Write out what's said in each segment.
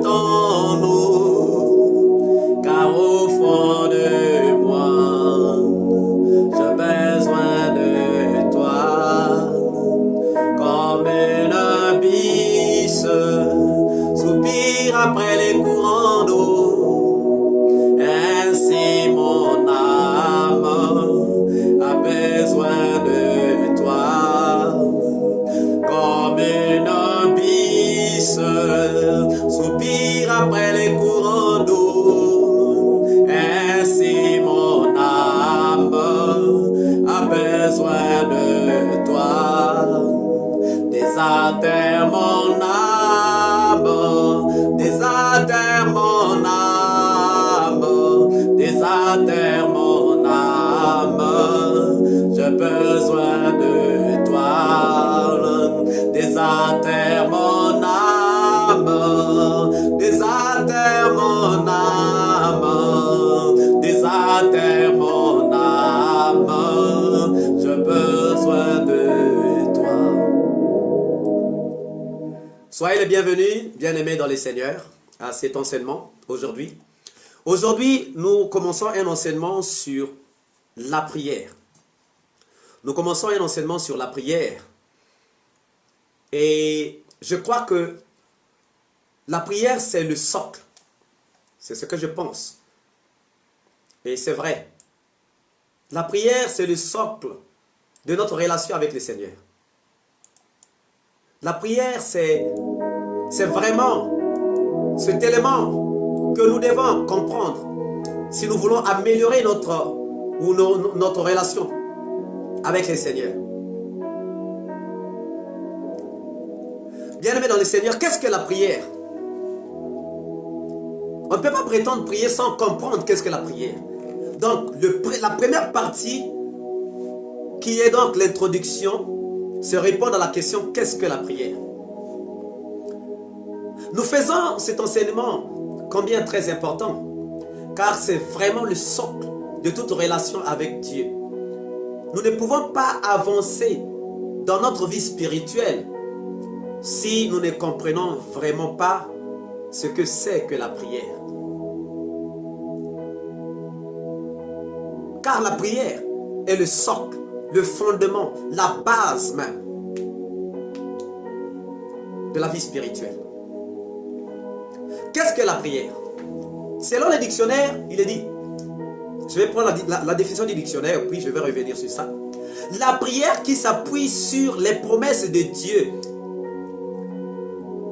ton eau, car au fond de moi, j'ai besoin de toi, comme un abysse soupire après les courants d'eau. Ainsi mon âme a besoin de toi, comme un abysse soupire après les courants d'eau. Ainsi mon âme a besoin de toi. Désaltère mon âme, désaltère mon âme, désaltère mon âme, j'ai besoin de toi. Désaltère mon âme, désaltère mon âme, désaltère mon âme, j'ai besoin de toi. Soyez les bienvenus, bien-aimés dans les Seigneurs, à cet enseignement aujourd'hui. Aujourd'hui, nous commençons un enseignement sur la prière. Nous commençons un enseignement sur la prière. Et je crois que la prière, c'est le socle. C'est ce que je pense. Et c'est vrai. La prière, c'est le socle de notre relation avec le Seigneur. La prière, c'est vraiment cet élément que nous devons comprendre si nous voulons améliorer notre relation avec le Seigneur. Bien-aimés dans le Seigneur, qu'est-ce que la prière? On ne peut pas prétendre prier sans comprendre qu'est-ce que la prière. Donc, la première partie, qui est donc l'introduction, se répondre à la question « Qu'est-ce que la prière ?» Nous faisons cet enseignement combien très important, car c'est vraiment le socle de toute relation avec Dieu. Nous ne pouvons pas avancer dans notre vie spirituelle si nous ne comprenons vraiment pas ce que c'est que la prière. Car la prière est le socle, le fondement, la base même de la vie spirituelle. Qu'est-ce que la prière? Selon le dictionnaire, il est dit, je vais prendre la définition du dictionnaire, puis je vais revenir sur ça. La prière qui s'appuie sur les promesses de Dieu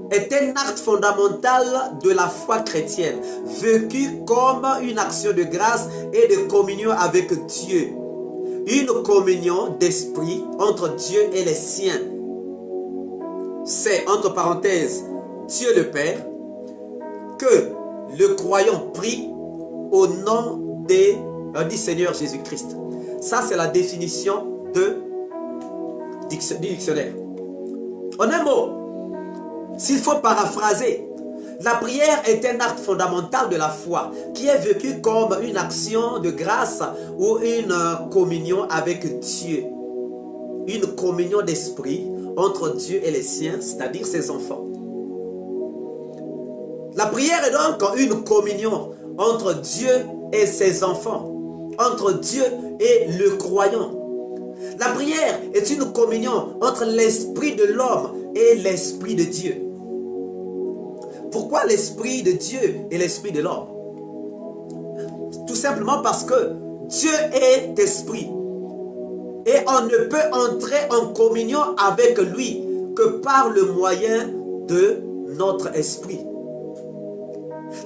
est un acte fondamental de la foi chrétienne, vécu comme une action de grâce et de communion avec Dieu. Une communion d'esprit entre Dieu et les siens. C'est, entre parenthèses, Dieu le Père, que le croyant prie au nom du Seigneur Jésus-Christ. Ça, c'est la définition du dictionnaire. En un mot, s'il faut paraphraser, la prière est un acte fondamental de la foi qui est vécu comme une action de grâce ou une communion avec Dieu. Une communion d'esprit entre Dieu et les siens, c'est-à-dire ses enfants. La prière est donc une communion entre Dieu et ses enfants, entre Dieu et le croyant. La prière est une communion entre l'esprit de l'homme et l'esprit de Dieu. Pourquoi l'esprit de Dieu et l'esprit de l'homme? Tout simplement parce que Dieu est esprit. Et on ne peut entrer en communion avec lui que par le moyen de notre esprit.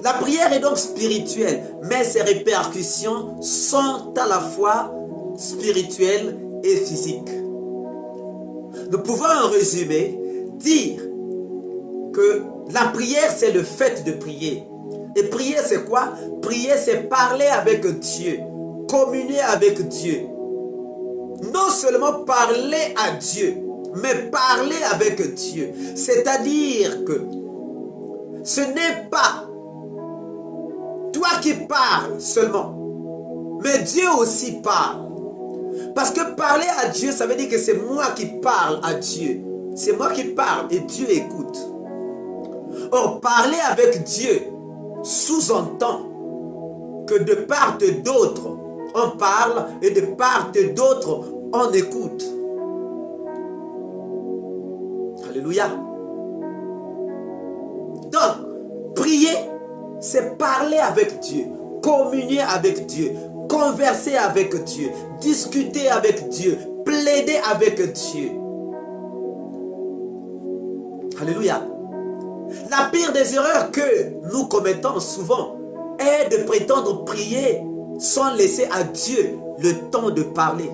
La prière est donc spirituelle, mais ses répercussions sont à la fois spirituelles et physiques. Nous pouvons en résumé dire que la prière, c'est le fait de prier. Et prier, c'est quoi? Prier, c'est parler avec Dieu, communier avec Dieu. Non seulement parler à Dieu, mais parler avec Dieu. C'est-à-dire que ce n'est pas toi qui parles seulement, mais Dieu aussi parle. Parce que parler à Dieu, ça veut dire que c'est moi qui parle à Dieu. C'est moi qui parle et Dieu écoute. Or, parler avec Dieu sous-entend que de part et d'autre, on parle et de part et d'autre, on écoute. Alléluia. Donc, prier, c'est parler avec Dieu, communier avec Dieu, converser avec Dieu, discuter avec Dieu, plaider avec Dieu. Alléluia. La pire des erreurs que nous commettons souvent est de prétendre prier sans laisser à Dieu le temps de parler.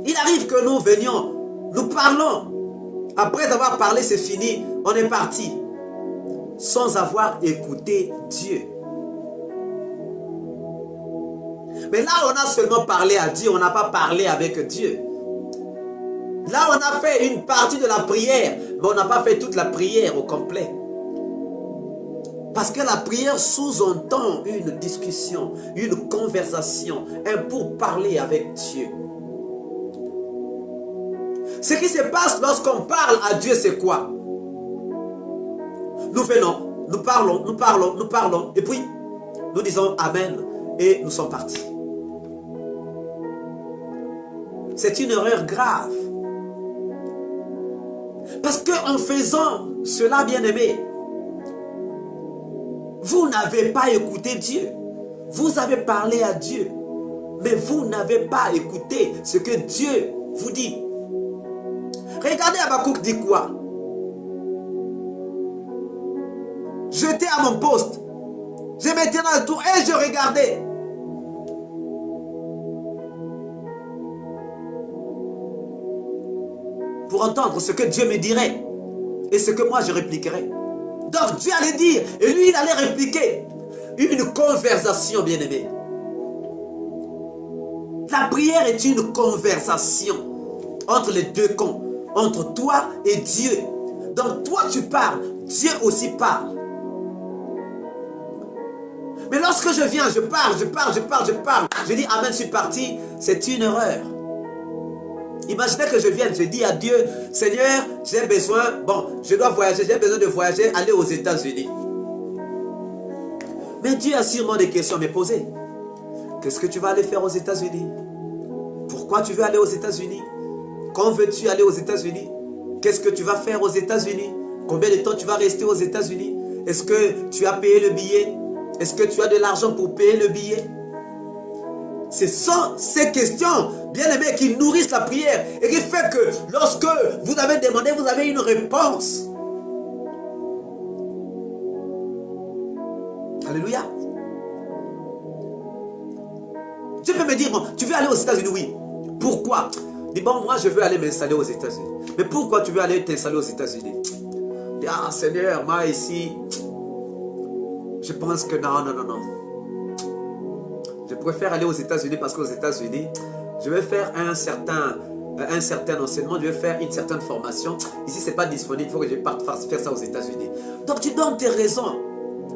Il arrive que nous venions, nous parlons. Après avoir parlé, c'est fini, on est parti. Sans avoir écouté Dieu. Mais là, on a seulement parlé à Dieu, on n'a pas parlé avec Dieu. Là, on a fait une partie de la prière, mais on n'a pas fait toute la prière au complet. Parce que la prière sous-entend une discussion, une conversation, un pourparler avec Dieu. Ce qui se passe lorsqu'on parle à Dieu, c'est quoi? Nous venons, nous parlons, et puis nous disons Amen, et nous sommes partis. C'est une erreur grave. Parce qu'en faisant cela, bien-aimé, vous n'avez pas écouté Dieu. Vous avez parlé à Dieu, mais vous n'avez pas écouté ce que Dieu vous dit. Regardez Habakkuk dit quoi? J'étais à mon poste. Je m'étais dans le tour et je regardais. Pour entendre ce que Dieu me dirait et ce que moi je répliquerais. Donc Dieu allait dire et lui il allait répliquer. Une conversation, bien-aimé. La prière est une conversation entre les deux camps, entre toi et Dieu. Donc toi tu parles, Dieu aussi parle. Mais lorsque je viens, je parle, je dis Amen, je suis parti, c'est une erreur. Imaginez que je vienne, je dis à Dieu, Seigneur, j'ai besoin, je dois voyager, j'ai besoin de voyager, aller aux États-Unis. Mais Dieu a sûrement des questions à me poser. Qu'est-ce que tu vas aller faire aux États-Unis? Pourquoi tu veux aller aux États-Unis? Quand veux-tu aller aux États-Unis? Qu'est-ce que tu vas faire aux États-Unis? Combien de temps tu vas rester aux États-Unis? Est-ce que tu as payé le billet? Est-ce que tu as de l'argent pour payer le billet? Ce sont ces questions, bien-aimés, qui nourrissent la prière et qui fait que lorsque vous avez demandé, vous avez une réponse. Alléluia. Tu peux me dire, bon, tu veux aller aux États-Unis? Oui. Pourquoi? Dis, bon, moi je veux aller m'installer aux États-Unis. Mais pourquoi tu veux aller t'installer aux États-Unis? Dis, ah Seigneur, moi ici, je pense que non. Je préfère aller aux États-Unis parce qu'aux États-Unis, je vais faire un certain enseignement, je vais faire une certaine formation. Ici, ce n'est pas disponible, il faut que je parte faire ça aux États-Unis. Donc, tu donnes tes raisons.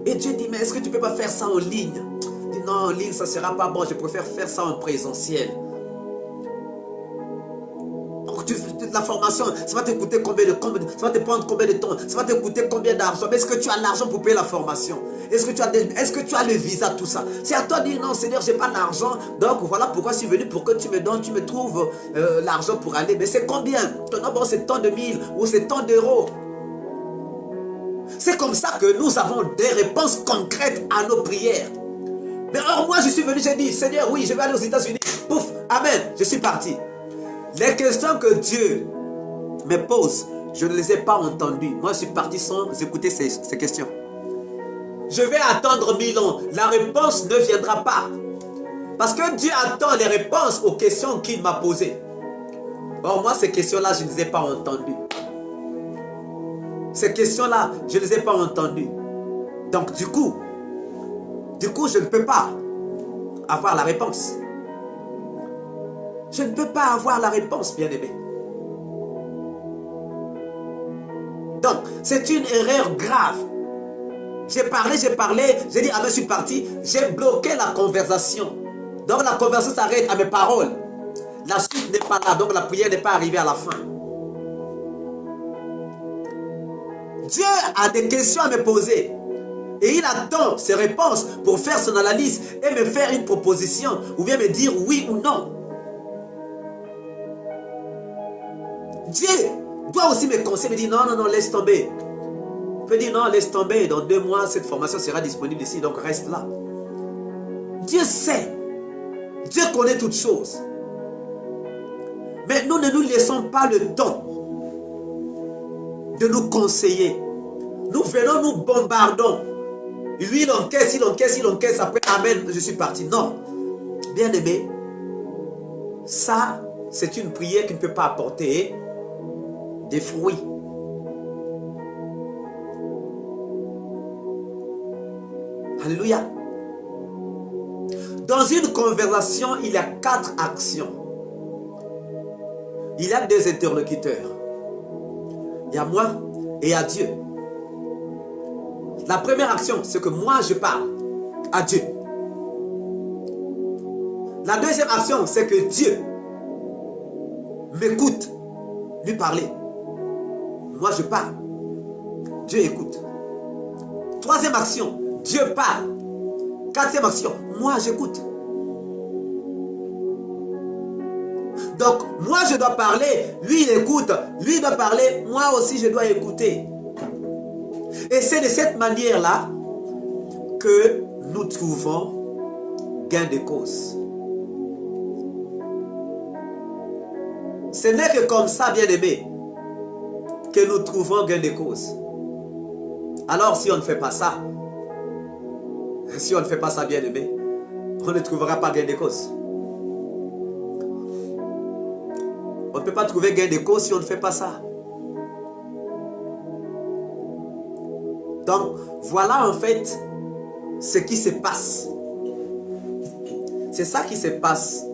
Et Dieu dit, mais est-ce que tu ne peux pas faire ça en ligne? Tu dis, non, en ligne, ça ne sera pas bon, je préfère faire ça en présentiel. La formation, ça va te coûter ça va te prendre combien de temps? Ça va te coûter combien d'argent? Mais est-ce que tu as l'argent pour payer la formation? Est-ce que tu as le visa, tout ça? C'est à toi de dire non, Seigneur, j'ai pas l'argent. Donc voilà pourquoi je suis venu, pour que tu me donnes, tu me trouves l'argent pour aller. Mais c'est combien? Bon, c'est tant de mille ou c'est tant d'euros. C'est comme ça que nous avons des réponses concrètes à nos prières. Mais or, moi, je suis venu, j'ai dit, Seigneur, oui, je vais aller aux États-Unis. Pouf, amen, je suis parti. Les questions que Dieu me pose, je ne les ai pas entendues. Moi, je suis parti sans écouter ces questions. Je vais attendre 1000 ans. La réponse ne viendra pas. Parce que Dieu attend les réponses aux questions qu'il m'a posées. Or, moi, ces questions-là, je ne les ai pas entendues. Ces questions-là, je ne les ai pas entendues. Donc, du coup, je ne peux pas avoir la réponse. Je ne peux pas avoir la réponse, bien-aimé. Donc, c'est une erreur grave. J'ai parlé, j'ai dit, ah ben je suis parti, j'ai bloqué la conversation. Donc la conversation s'arrête à mes paroles. La suite n'est pas là, donc la prière n'est pas arrivée à la fin. Dieu a des questions à me poser. Et il attend ses réponses pour faire son analyse et me faire une proposition ou bien me dire oui ou non. Dieu doit aussi me conseiller, me dire non, non, non, laisse tomber. Il peut dire non, laisse tomber, dans 2 mois, cette formation sera disponible ici, donc reste là. Dieu sait. Dieu connaît toutes choses. Mais nous ne nous laissons pas le temps de nous conseiller. Nous venons, nous bombardons. Lui, il encaisse, il encaisse, il encaisse. Après, amen, je suis parti. Non. Bien aimé, ça, c'est une prière qui ne peut pas apporter des fruits. Alléluia. Dans une conversation, il y a 4 actions. Il y a 2 interlocuteurs. Il y a moi et il y a Dieu. La première action, c'est que moi je parle à Dieu. La deuxième action, c'est que Dieu m'écoute lui parler. Moi je parle. Dieu écoute. Troisième action, Dieu parle. Quatrième action, moi j'écoute. Donc, moi je dois parler, lui il écoute, lui il doit parler, moi aussi je dois écouter. Et c'est de cette manière-là que nous trouvons gain de cause. Ce n'est que comme ça, bien-aimé, que nous trouvons gain de cause. Alors si on ne fait pas ça, bien-aimé, on ne trouvera pas gain de cause. On ne peut pas trouver gain de cause si on ne fait pas ça. Donc, voilà en fait ce qui se passe. C'est ça qui se passe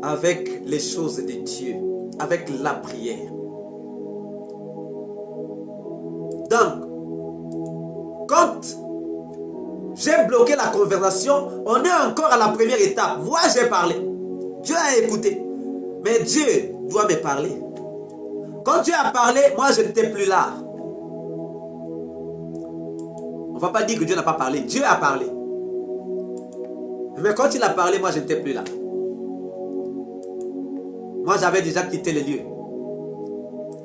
avec les choses de Dieu, avec la prière. Donc, quand j'ai bloqué la conversation, on est encore à la première étape. Moi, j'ai parlé. Dieu a écouté. Mais Dieu doit me parler. Quand Dieu a parlé, moi, je n'étais plus là. On ne va pas dire que Dieu n'a pas parlé. Dieu a parlé. Mais quand il a parlé, moi, je n'étais plus là. Moi, j'avais déjà quitté les lieux.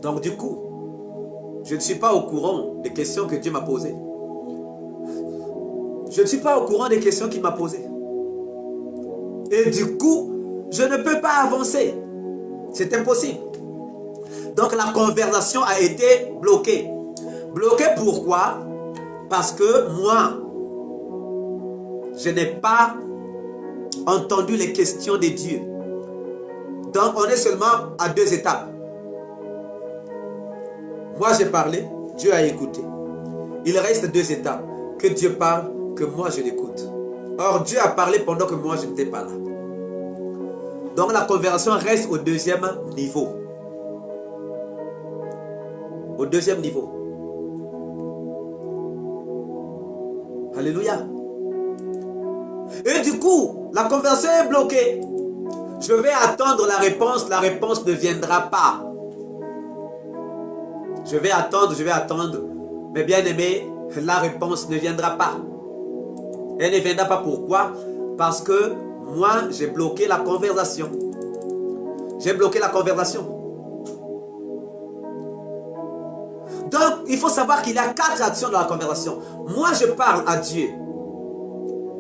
Donc, du coup, je ne suis pas au courant des questions que Dieu m'a posées. Je ne suis pas au courant des questions qu'il m'a posées. Et du coup, je ne peux pas avancer. C'est impossible. Donc, la conversation a été bloquée. Bloquée pourquoi? Parce que moi, je n'ai pas entendu les questions de Dieu. Donc, on est seulement à 2 étapes. Moi, j'ai parlé, Dieu a écouté. Il reste 2 étapes. Que Dieu parle, que moi, je l'écoute. Or, Dieu a parlé pendant que moi, je n'étais pas là. Donc, la conversation reste au 2e niveau. Au 2e niveau. Alléluia. Et du coup, la conversation est bloquée. Je vais attendre la réponse ne viendra pas. Je vais attendre. Mais bien aimé, la réponse ne viendra pas. Elle ne viendra pas pourquoi? Parce que moi, j'ai bloqué la conversation. J'ai bloqué la conversation. Donc, il faut savoir qu'il y a 4 actions dans la conversation. Moi, je parle à Dieu.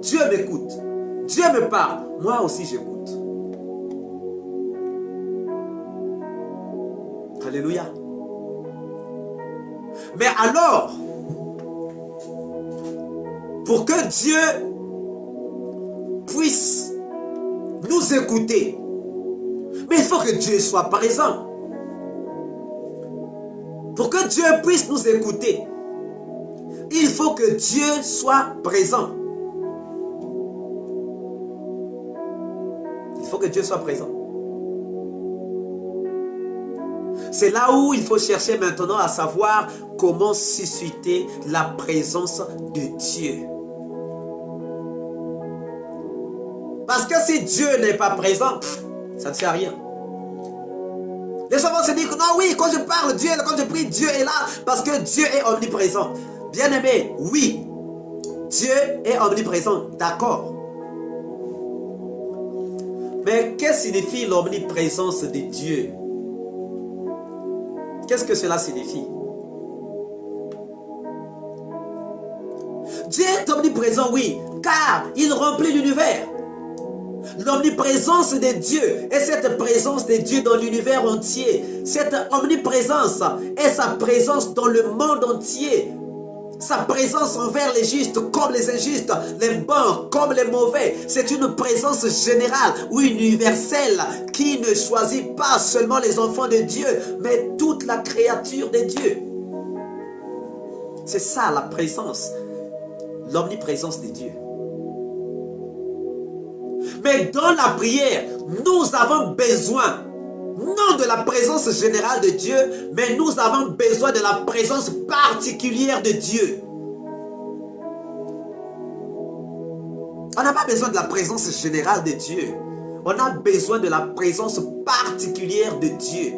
Dieu m'écoute. Dieu me parle. Moi aussi, j'écoute. Alléluia. Mais alors, pour que Dieu puisse nous écouter, mais il faut que Dieu soit présent. Pour que Dieu puisse nous écouter, il faut que Dieu soit présent. Il faut que Dieu soit présent. C'est là où il faut chercher maintenant à savoir comment susciter la présence de Dieu. Parce que si Dieu n'est pas présent, ça ne sert à rien. Les gens vont se dire que non, oui, quand je parle Dieu, quand je prie, Dieu est là parce que Dieu est omniprésent. Bien-aimé, oui, Dieu est omniprésent, d'accord. Mais qu'est-ce que signifie l'omniprésence de Dieu? Qu'est-ce que cela signifie? Dieu est omniprésent, oui, car il remplit l'univers. L'omniprésence de Dieu est cette présence de Dieu dans l'univers entier. Cette omniprésence est sa présence dans le monde entier. Sa présence envers les justes comme les injustes, les bons comme les mauvais. C'est une présence générale ou universelle qui ne choisit pas seulement les enfants de Dieu, mais toute la créature de Dieu. C'est ça la présence, l'omniprésence de Dieu. Mais dans la prière, nous avons besoin, non de la présence générale de Dieu, mais nous avons besoin de la présence particulière de Dieu. On n'a pas besoin de la présence générale de Dieu. On a besoin de la présence particulière de Dieu.